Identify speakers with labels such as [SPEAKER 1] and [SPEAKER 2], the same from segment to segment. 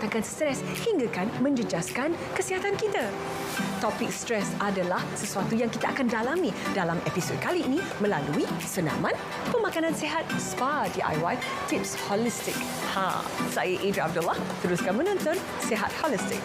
[SPEAKER 1] mendatangkan stres hingga kan menjejaskan kesihatan kita. Topik stres adalah sesuatu yang kita akan dalami dalam episod kali ini melalui senaman, pemakanan sihat, spa DIY, tips holistik. Saya Adria Abdullah. Teruskan menonton Sihat Holistik.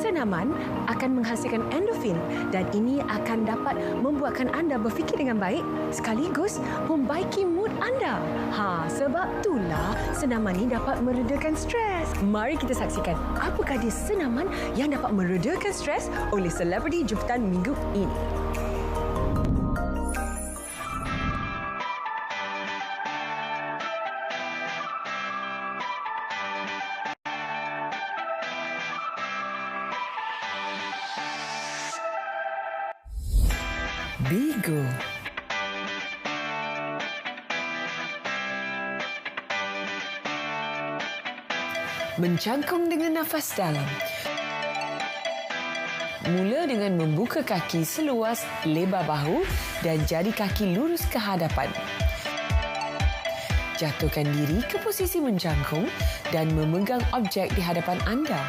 [SPEAKER 1] Senaman akan menghasilkan endorfin dan ini akan dapat membuatkan anda berfikir dengan baik sekaligus membaiki mood anda. Sebab itulah senaman ini dapat meredakan stres. Mari kita saksikan apakah dia senaman yang dapat meredakan stres oleh selebriti jemputan minggu ini. Bigo. Mencangkung dengan nafas dalam. Mula dengan membuka kaki seluas lebar bahu dan jari kaki lurus ke hadapan. Jatuhkan diri ke posisi mencangkung dan memegang objek di hadapan anda.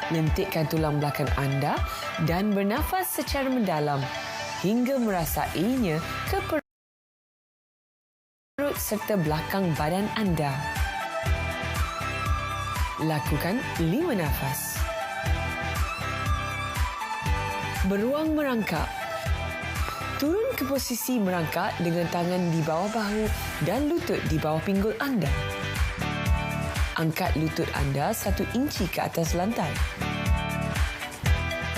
[SPEAKER 1] Lentikkan tulang belakang anda dan bernafas secara mendalam hingga merasainya ke perut serta belakang badan anda. Lakukan 5 nafas. Beruang merangkak. Turun ke posisi merangkak dengan tangan di bawah bahu dan lutut di bawah pinggul anda. Angkat lutut anda 1 inci ke atas lantai.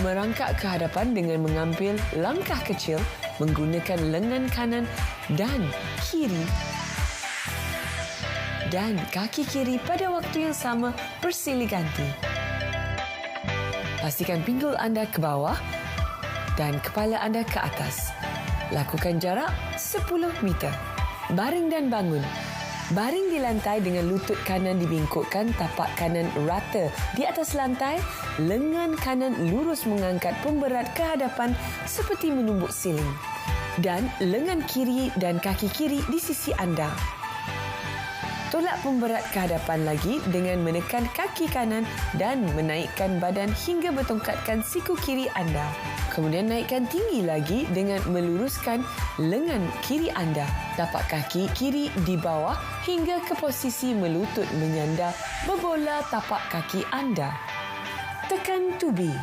[SPEAKER 1] Merangkak ke hadapan dengan mengambil langkah kecil menggunakan lengan kanan dan kiri dan kaki kiri pada waktu yang sama bersilih ganti. Pastikan pinggul anda ke bawah dan kepala anda ke atas. Lakukan jarak 10 meter. Baring dan bangun. Baring di lantai dengan lutut kanan dibingkukkan, tapak kanan rata di atas lantai, lengan kanan lurus mengangkat pemberat ke hadapan seperti menumbuk siling dan lengan kiri dan kaki kiri di sisi anda. Tolak pemberat ke hadapan lagi dengan menekan kaki kanan dan menaikkan badan hingga bertongkatkan siku kiri anda. Kemudian naikkan tinggi lagi dengan meluruskan lengan kiri anda. Tapak kaki kiri di bawah hingga ke posisi melutut menyandar berbola tapak kaki anda. Tekan tubi.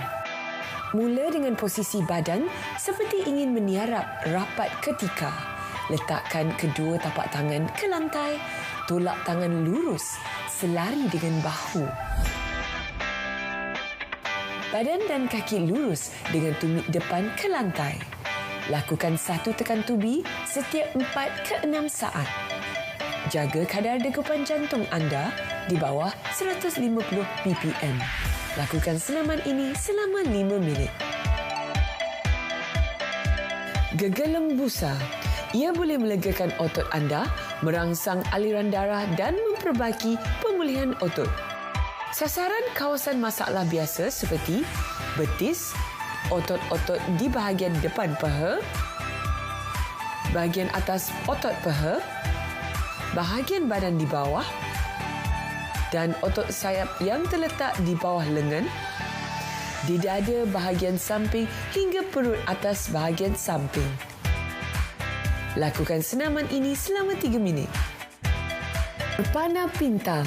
[SPEAKER 1] Mula dengan posisi badan seperti ingin meniarap rapat ketika. Letakkan kedua tapak tangan ke lantai. Tolak tangan lurus, selari dengan bahu. Badan dan kaki lurus dengan tumit depan ke lantai. Lakukan 1 tekan tubi setiap 4 ke 6 saat. Jaga kadar degupan jantung anda di bawah 150 ppm. Lakukan senaman ini selama 5 minit. Gegelem busa. Ia boleh melegakan otot anda, merangsang aliran darah dan memperbaiki pemulihan otot. Sasaran kawasan masalah biasa seperti betis, otot-otot di bahagian depan paha, bahagian atas otot paha, bahagian badan di bawah dan otot sayap yang terletak di bawah lengan, di dada bahagian samping hingga perut atas bahagian samping. Lakukan senaman ini selama 3 minit. Berpana pintang.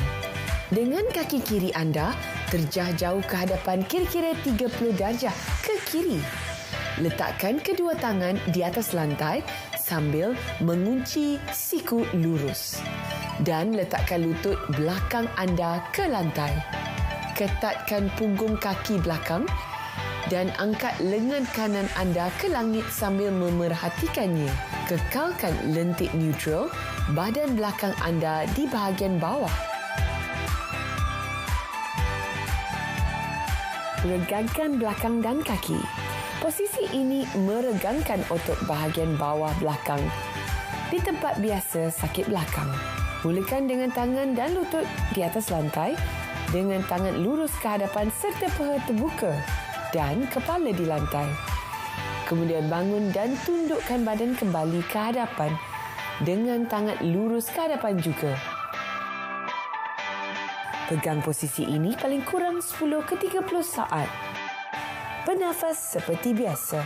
[SPEAKER 1] Dengan kaki kiri anda, terjah jauh ke hadapan kira-kira 30 darjah ke kiri. Letakkan kedua tangan di atas lantai sambil mengunci siku lurus. Dan letakkan lutut belakang anda ke lantai. Ketatkan punggung kaki belakang dan angkat lengan kanan anda ke langit sambil memerhatikannya. Kekalkan lentik neutral badan belakang anda di bahagian bawah. Regangkan belakang dan kaki. Posisi ini meregangkan otot bahagian bawah belakang. Di tempat biasa sakit belakang, mulakan dengan tangan dan lutut di atas lantai dengan tangan lurus ke hadapan serta peha terbuka dan kepala di lantai. Kemudian bangun dan tundukkan badan kembali ke hadapan dengan tangan lurus ke hadapan juga. Pegang posisi ini paling kurang 10 ke 30 saat. Bernafas seperti biasa.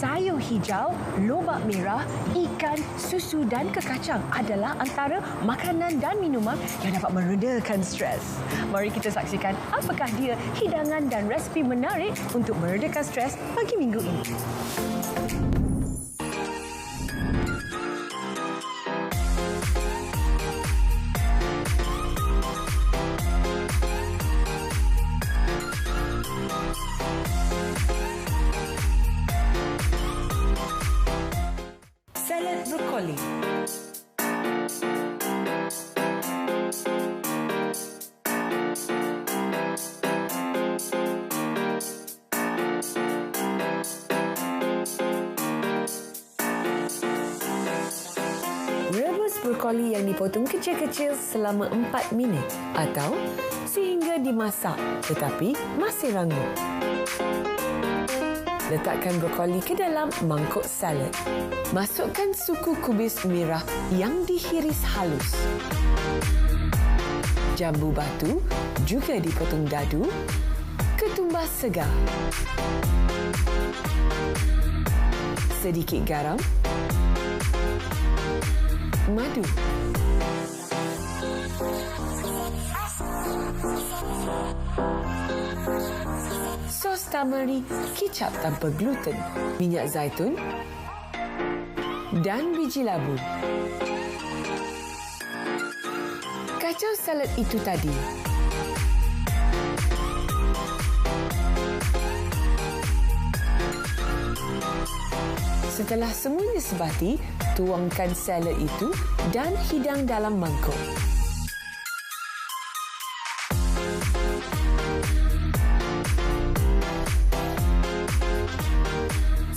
[SPEAKER 1] Sayur hijau, lobak merah, ikan, susu dan kekacang adalah antara makanan dan minuman yang dapat meredakan stres. Mari kita saksikan apakah dia hidangan dan resipi menarik untuk meredakan stres pagi minggu ini. Salad brokoli. Rebus brokoli yang dipotong kecil-kecil selama 4 minit atau sehingga dimasak tetapi masih rangup. Letakkan brokoli ke dalam mangkuk salad. Masukkan suku kubis merah yang dihiris halus. Jambu batu juga dipotong dadu. Ketumbar segar. Sedikit garam. Madu. Sos tamari, kicap tanpa gluten, minyak zaitun dan biji labu. Kacau salad itu tadi. Setelah semuanya sebati, tuangkan salad itu dan hidang dalam mangkuk.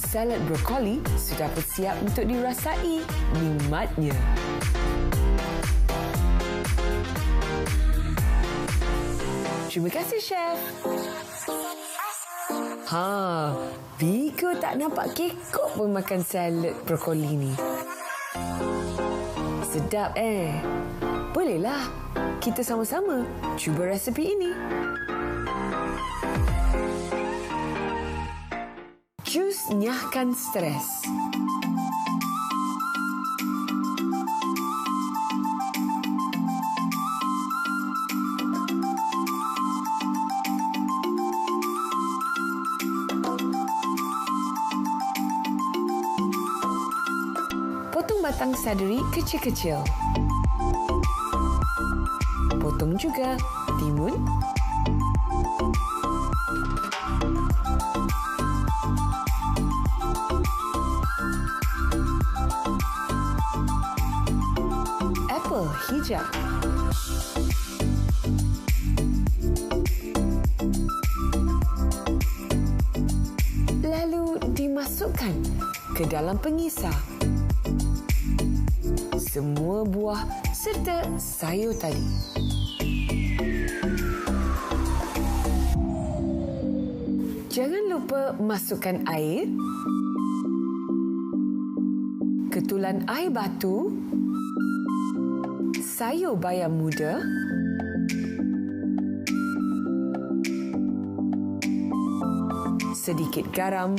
[SPEAKER 1] Salad brokoli sudah bersiap untuk dirasai. Nikmatnya. Terima kasih, Chef. Vigo tak nampak kekok pun makan salad brokoli ni. Sedap, Bolehlah kita sama-sama cuba resepi ini. Jus nyahkan stres. Potong batang seledri kecil-kecil. Potong juga timun, apel hijau, lalu dimasukkan ke dalam pengisar. Semua buah serta sayur tadi. Jangan lupa masukkan air, ketulan air batu, sayur bayam muda, sedikit garam,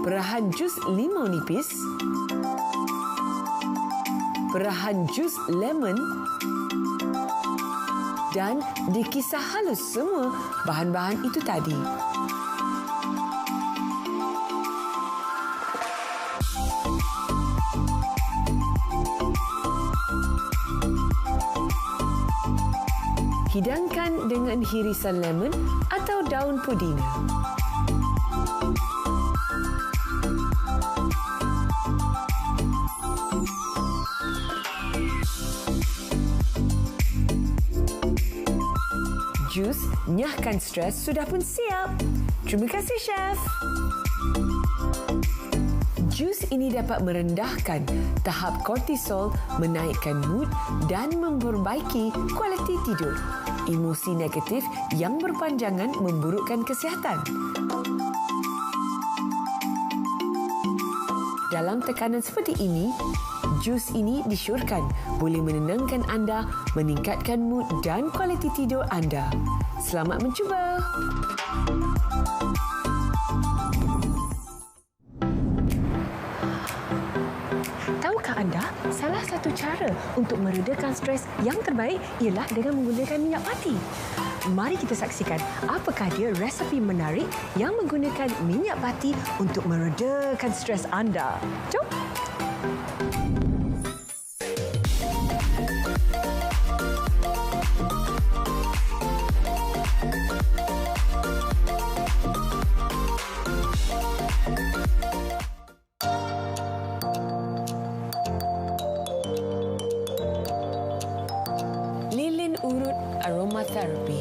[SPEAKER 1] perahan jus limau nipis, perahan jus lemon dan dikisar halus semua bahan-bahan itu tadi. Hidangkan dengan hirisan lemon atau daun pudina. Jus nyahkan stres sudah pun siap. Terima kasih, Chef. Jus ini dapat merendahkan tahap kortisol, menaikkan mood dan memperbaiki kualiti tidur. Emosi negatif yang berpanjangan memburukkan kesihatan. Dalam tekanan seperti ini, jus ini disyorkan boleh menenangkan anda, meningkatkan mood dan kualiti tidur anda. Selamat mencuba! Tahukah anda, salah satu cara untuk meredakan stres yang terbaik ialah dengan menggunakan minyak pati. Mari kita saksikan apakah dia resepi menarik yang menggunakan minyak pati untuk meredakan stres anda. Jom! Lilin urut aromaterapi.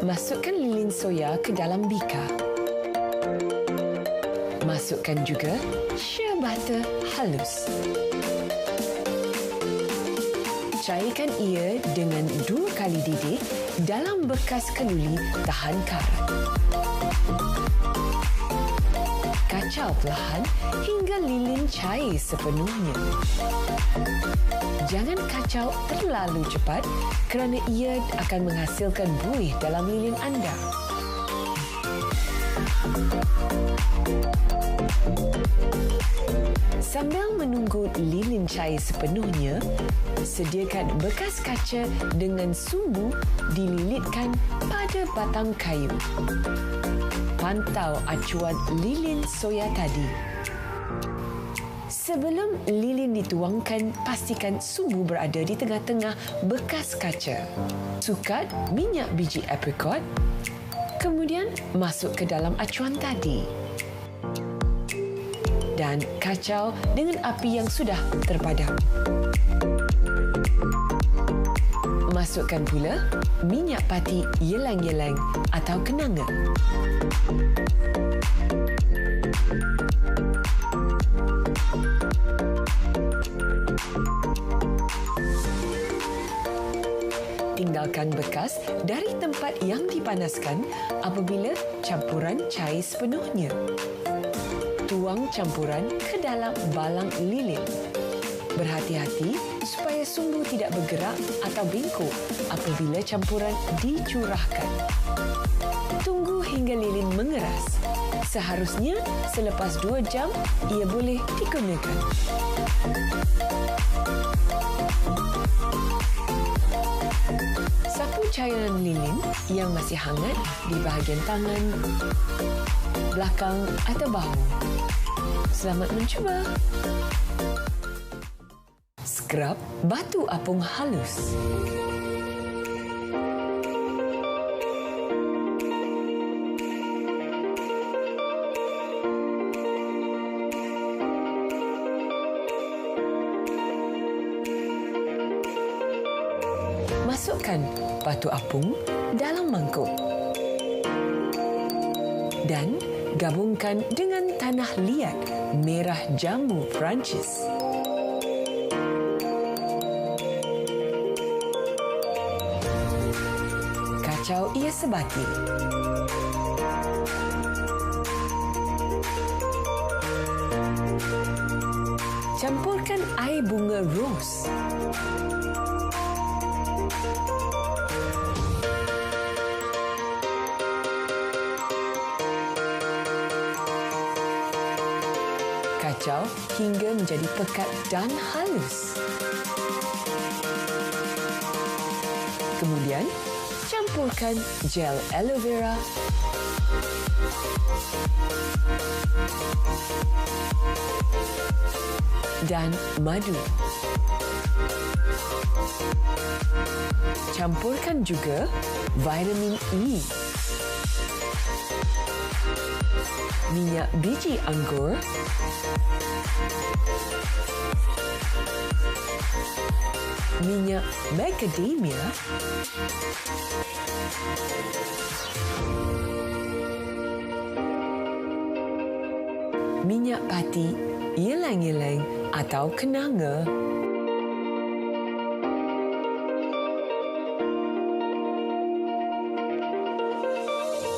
[SPEAKER 1] Masukkan lilin soya ke dalam bika. Masukkan juga shea butter halus. Cairkan ia dengan 2 kali didih dalam bekas keluli tahan karat. Kacau perlahan hingga lilin cair sepenuhnya. Jangan kacau terlalu cepat kerana ia akan menghasilkan buih dalam lilin anda. Sambil menunggu lilin cair sepenuhnya, sediakan bekas kaca dengan sumbu dililitkan pada batang kayu. Pantau acuan lilin soya tadi. Sebelum lilin dituangkan, pastikan sumbu berada di tengah-tengah bekas kaca. Sukat minyak biji aprikot, kemudian masuk ke dalam acuan tadi. Dan kacau dengan api yang sudah terpadam. Masukkan pula minyak pati yelang-yelang atau kenanga. Tinggalkan bekas dari tempat yang dipanaskan apabila campuran cair sepenuhnya. Tuang campuran ke dalam balang lilin. Berhati-hati supaya sumbu tidak bergerak atau bengkok apabila campuran dicurahkan. Tunggu hingga lilin mengeras. Seharusnya selepas 2 jam ia boleh digunakan. Sapu cairan lilin yang masih hangat di bahagian tangan, belakang atau bahu. Selamat mencuba. Skrab batu apung halus. Masukkan batu apung dalam mangkuk dan gabungkan dengan tanah liat merah jambu Perancis. Kacau ia sebati. Campurkan air bunga ros. Kacau hingga menjadi pekat dan halus. Kemudian, campurkan gel aloe vera, dan madu. Campurkan juga vitamin E, minyak biji anggur, minyak macadamia, minyak pati, ylang-ylang atau kenanga,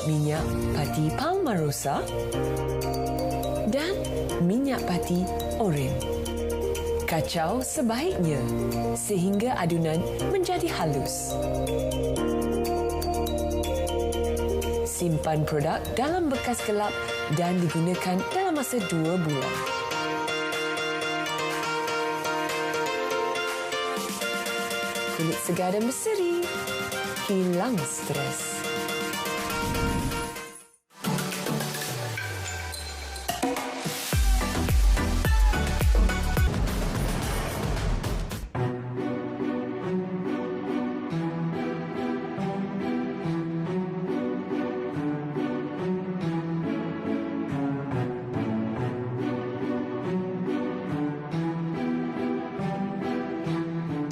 [SPEAKER 1] minyak pati palmarosa dan minyak pati oren. Kacau sebaiknya sehingga adunan menjadi halus. Simpan produk dalam bekas gelap dan digunakan dalam masa 2 bulan. Kulit segar dan berseri, hilang stres.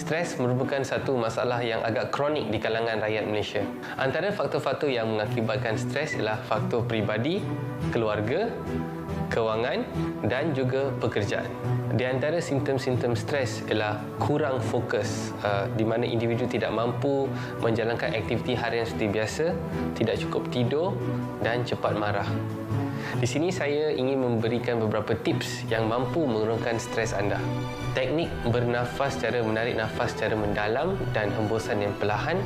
[SPEAKER 2] Stres merupakan satu masalah yang agak kronik di kalangan rakyat Malaysia. Antara faktor-faktor yang mengakibatkan stres ialah faktor peribadi, keluarga, kewangan dan juga pekerjaan. Di antara simptom-simptom stres ialah kurang fokus, di mana individu tidak mampu menjalankan aktiviti harian seperti biasa, tidak cukup tidur dan cepat marah. Di sini saya ingin memberikan beberapa tips yang mampu menurunkan stres anda. Teknik bernafas secara menarik nafas secara mendalam dan hembusan yang perlahan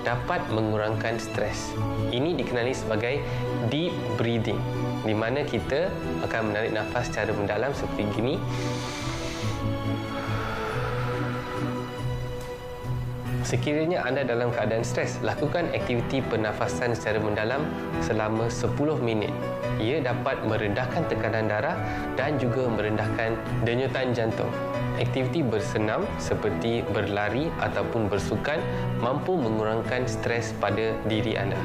[SPEAKER 2] dapat mengurangkan stres. Ini dikenali sebagai deep breathing, di mana kita akan menarik nafas secara mendalam seperti gini. Sekiranya anda dalam keadaan stres, lakukan aktiviti pernafasan secara mendalam selama 10 minit. Ia dapat merendahkan tekanan darah dan juga merendahkan denyutan jantung. Aktiviti bersenam seperti berlari ataupun bersukan mampu mengurangkan stres pada diri anda.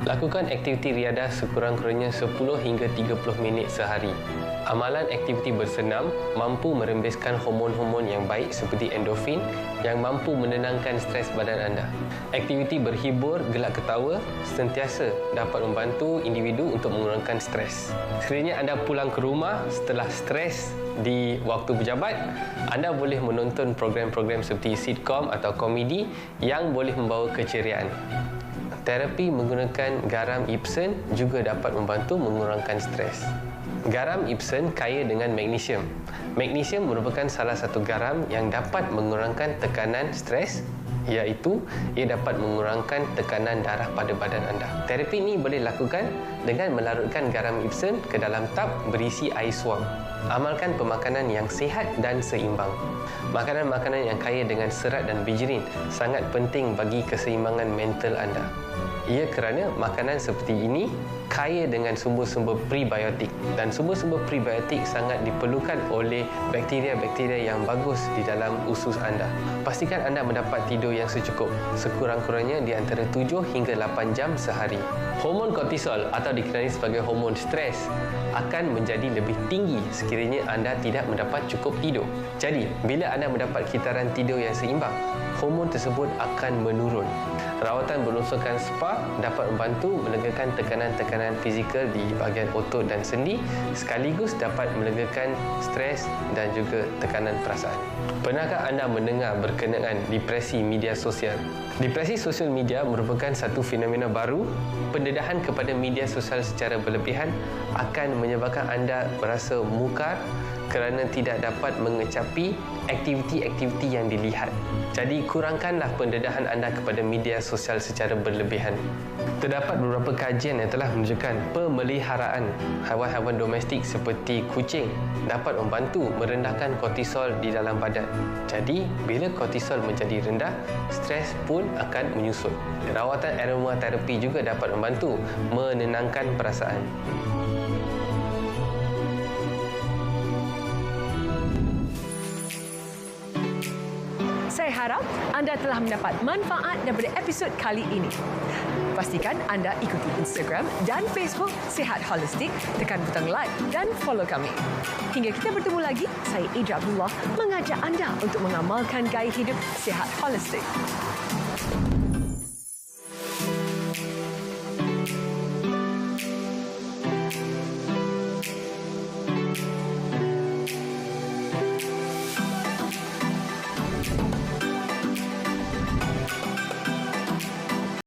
[SPEAKER 2] Lakukan aktiviti riadah sekurang-kurangnya 10 hingga 30 minit sehari. Amalan aktiviti bersenam mampu merembeskan hormon-hormon yang baik seperti endorfin yang mampu menenangkan stres badan anda. Aktiviti berhibur, gelak ketawa sentiasa dapat membantu individu untuk mengurangkan stres. Sekiranya anda pulang ke rumah setelah stres di waktu berjabat, anda boleh menonton program-program seperti sitcom atau komedi yang boleh membawa keceriaan. Terapi menggunakan garam Epsom juga dapat membantu mengurangkan stres. Garam Epsom kaya dengan magnesium. Magnesium merupakan salah satu garam yang dapat mengurangkan tekanan stres, iaitu ia dapat mengurangkan tekanan darah pada badan anda. Terapi ini boleh dilakukan dengan melarutkan garam Epsom ke dalam tub berisi air suam. Amalkan pemakanan yang sihat dan seimbang. Makanan-makanan yang kaya dengan serat dan bijirin sangat penting bagi keseimbangan mental anda. Ia kerana makanan seperti ini kaya dengan sumber-sumber prebiotik dan sumber-sumber prebiotik sangat diperlukan oleh bakteria-bakteria yang bagus di dalam usus anda. Pastikan anda mendapat tidur yang secukup, sekurang-kurangnya di antara 7 hingga 8 jam sehari. Hormon kortisol atau dikenali sebagai hormon stres akan menjadi lebih tinggi sekiranya anda tidak mendapat cukup tidur. Jadi, bila anda mendapat kitaran tidur yang seimbang, hormon tersebut akan menurun. Rawatan berunsurkan spa dapat membantu melegakan tekanan-tekanan fizikal di bahagian otot dan sendi sekaligus dapat melegakan stres dan juga tekanan perasaan. Pernahkah anda mendengar berkenaan depresi media sosial? Depresi sosial media merupakan satu fenomena baru. Pendedahan kepada media sosial secara berlebihan akan menyebabkan anda berasa mukar, kerana tidak dapat mengecapi aktiviti-aktiviti yang dilihat. Jadi kurangkanlah pendedahan anda kepada media sosial secara berlebihan. Terdapat beberapa kajian yang telah menunjukkan pemeliharaan haiwan-haiwan domestik seperti kucing dapat membantu merendahkan kortisol di dalam badan. Jadi, bila kortisol menjadi rendah, stres pun akan menyusut. Rawatan aromaterapi juga dapat membantu menenangkan perasaan.
[SPEAKER 1] Saya harap anda telah mendapat manfaat daripada episod kali ini. Pastikan anda ikuti Instagram dan Facebook Sihat Holistik, tekan butang like dan follow kami. Hingga kita bertemu lagi, saya Idra Abdullah mengajak anda untuk mengamalkan gaya hidup sihat holistik.